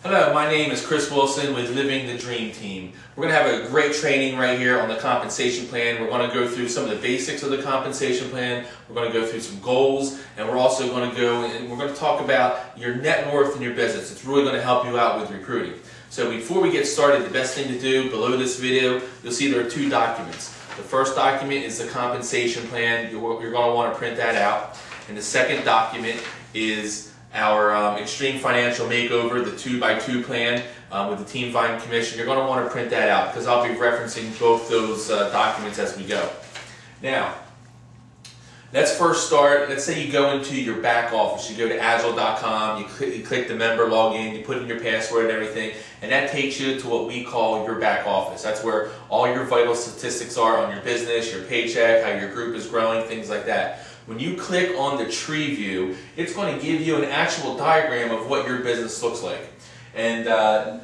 Hello, my name is Chris Wilson with Living the Dream Team. We're going to have a great training right here on the compensation plan. We're going to go through some of the basics of the compensation plan. We're going to go through some goals, and we're also going to talk about your net worth in your business. It's really going to help you out with recruiting. So before we get started, the best thing to do, below this video, you'll see there are two documents. The first document is the compensation plan. You're going to want to print that out. And the second document is our Extreme Financial Makeover, the 2x2 plan with the Team Volume Commission. You're going to want to print that out because I'll be referencing both those documents as we go. Now, let's first start. Let's say you go into your back office. You go to agile.com, you click the member login, you put in your password and everything, and that takes you to what we call your back office. That's where all your vital statistics are on your business, your paycheck, how your group is growing, things like that. When you click on the tree view, it's going to give you an actual diagram of what your business looks like. And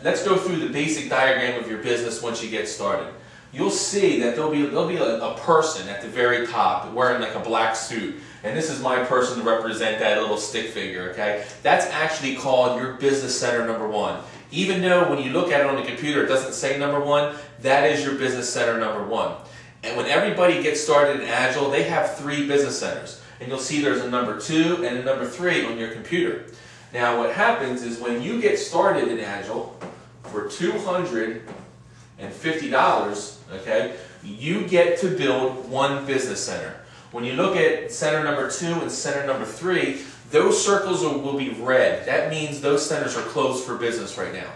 let's go through the basic diagram of your business once you get started. You'll see that there'll be a person at the very top wearing like a black suit. And this is my person to represent that little stick figure, okay? That's actually called your business center number one. Even though when you look at it on the computer it doesn't say number one, that is your business center number one. And when everybody gets started in Agile, they have 3 business centers. And you'll see there's a number 2 and a number 3 on your computer. Now what happens is when you get started in Agile for $250, okay, you get to build one business center. When you look at center number 2 and center number 3, those circles will be red. That means those centers are closed for business right now.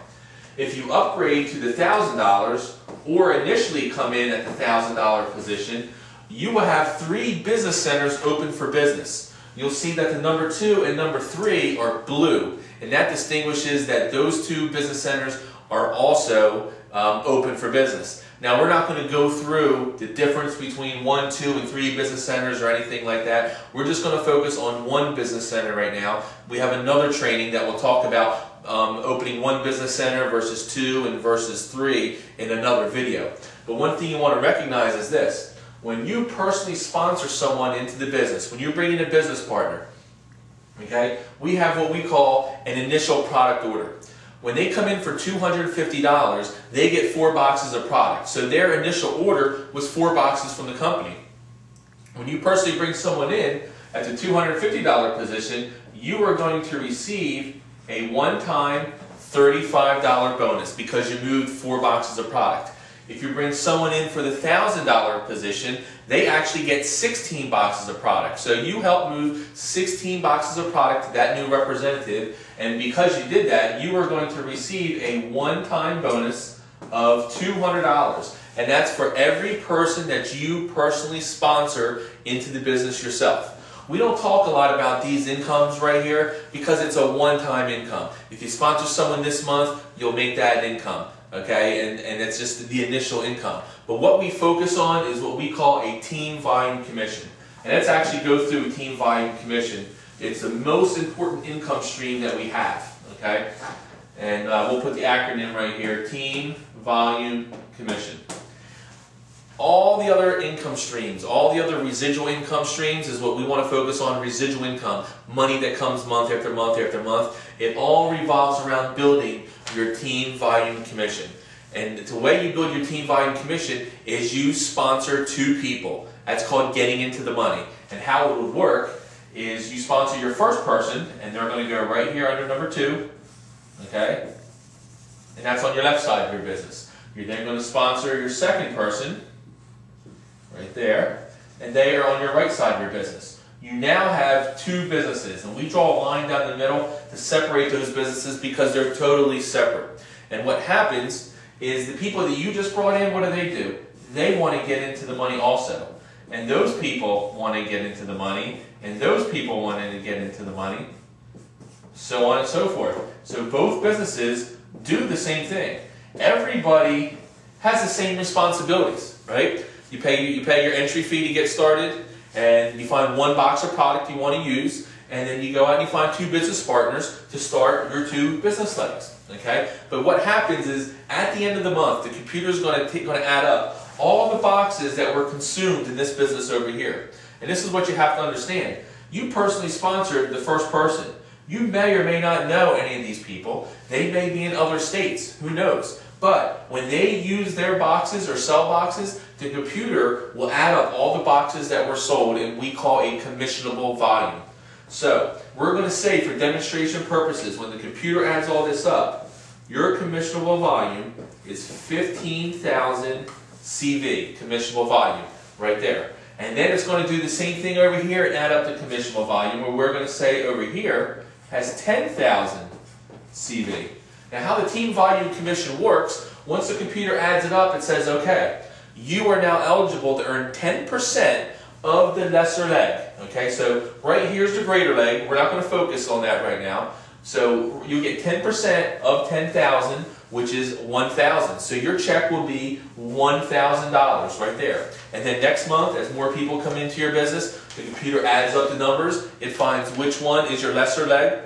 If you upgrade to the $1,000 or initially come in at the $1,000 position, you will have 3 business centers open for business. You'll see that the number 2 and number 3 are blue, and that distinguishes that those 2 business centers are also open for business. Now we're not going to go through the difference between 1, 2, and 3 business centers or anything like that. We're just going to focus on one business center right now. We have another training that will talk about opening one business center versus 2 and versus 3 in another video. But one thing you want to recognize is this. When you personally sponsor someone into the business, when you bring in a business partner, okay, we have what we call an initial product order. When they come in for $250, they get 4 boxes of product. So their initial order was 4 boxes from the company. When you personally bring someone in at the $250 position, you are going to receive a one-time $35 bonus because you moved 4 boxes of product. If you bring someone in for the $1,000 position, they actually get 16 boxes of product. So you help move 16 boxes of product to that new representative, and because you did that, you are going to receive a one-time bonus of $200. And that's for every person that you personally sponsor into the business yourself. We don't talk a lot about these incomes right here because it's a one-time income. If you sponsor someone this month, you'll make that income. Okay, and it's just the initial income. But what we focus on is what we call a Team Volume Commission. And let's actually go through a Team Volume Commission. It's the most important income stream that we have. Okay, and we'll put the acronym right here, Team Volume Commission. All the other income streams, all the other residual income streams is what we want to focus on, residual income, money that comes month after month after month. It all revolves around building your Team Volume Commission. And the way you build your Team Volume Commission is you sponsor 2 people. That's called getting into the money. And how it would work is you sponsor your first person, and they're going to go right here under number 2. Okay? And that's on your left side of your business. You're then going to sponsor your second person, right there, and they are on your right side of your business. You now have 2 businesses, and we draw a line down the middle to separate those businesses because they're totally separate. And what happens is the people that you just brought in, what do? They want to get into the money also. And those people want to get into the money, and those people want to get into the money, so on and so forth. So both businesses do the same thing. Everybody has the same responsibilities, right? You pay your entry fee to get started, and you find 1 box of product you want to use, and then you go out and you find 2 business partners to start your 2 business legs. Okay? But what happens is, at the end of the month, the computer is going to add up all the boxes that were consumed in this business over here. And this is what you have to understand. You personally sponsored the first person. You may or may not know any of these people. They may be in other states. Who knows? But when they use their boxes or sell boxes, the computer will add up all the boxes that were sold, and we call a commissionable volume. So we're going to say, for demonstration purposes, when the computer adds all this up, your commissionable volume is 15,000 CV, commissionable volume, right there. And then it's going to do the same thing over here and add up the commissionable volume, where we're going to say over here has 10,000 CV. Now, how the team volume commission works, once the computer adds it up, it says, okay, you are now eligible to earn 10% of the lesser leg. Okay, so right here's the greater leg. We're not going to focus on that right now. So you get 10% of 10,000, which is 1,000. So your check will be $1,000 right there. And then next month, as more people come into your business, the computer adds up the numbers. It finds which one is your lesser leg,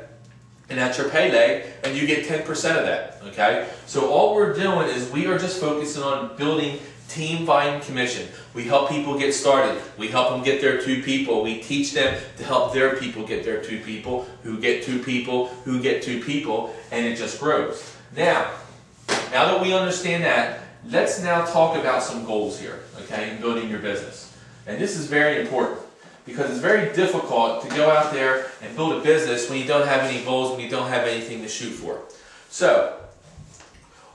and that's your pay leg, and you get 10% of that. Okay? So all we're doing is we are just focusing on building team volume commission. We help people get started. We help them get their 2 people. We teach them to help their people get their 2 people, who get 2 people, who get 2 people, and it just grows. Now that we understand that, let's now talk about some goals here, okay, in building your business. And this is very important, because it's very difficult to go out there and build a business when you don't have any goals, when you don't have anything to shoot for. So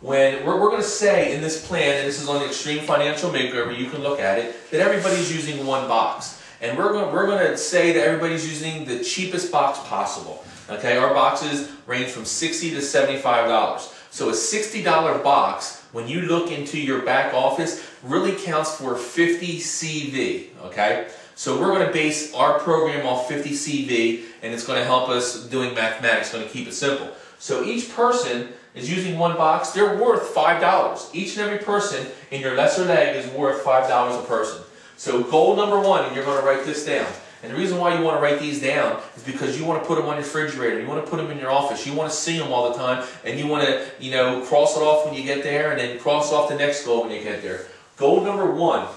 when we're going to say in this plan, and this is on the Extreme Financial Makeover, you can look at it, that everybody's using one box. And we're going to say that everybody's using the cheapest box possible. Okay, our boxes range from $60 to $75. So a $60 box, when you look into your back office, really counts for 50 CV. Okay, so we're going to base our program off 50 CV, and it's going to help us doing mathematics, going to keep it simple. So each person is using one box. They're worth $5. Each and every person in your lesser leg is worth $5 a person. So goal number 1, and you're going to write this down. And the reason why you want to write these down is because you want to put them on your refrigerator. You want to put them in your office. You want to see them all the time, and you want to, cross it off when you get there, and then cross off the next goal when you get there. Goal number 1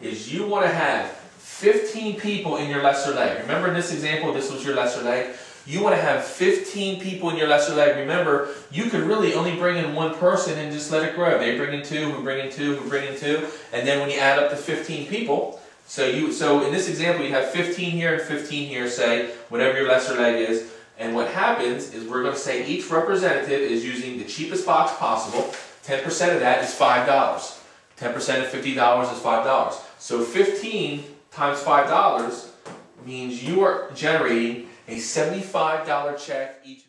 is you want to have 15 people in your lesser leg. Remember in this example, this was your lesser leg. You want to have 15 people in your lesser leg. Remember, you could really only bring in 1 person and just let it grow. They bring in 2, who bring in 2, who bring in 2, and then when you add up to 15 people, so in this example, you have 15 here and 15 here, say, whatever your lesser leg is, and what happens is we're going to say each representative is using the cheapest box possible. 10% of that is $5. 10% of $50 is $5. So 15 times $5 means you are generating a $75 check each.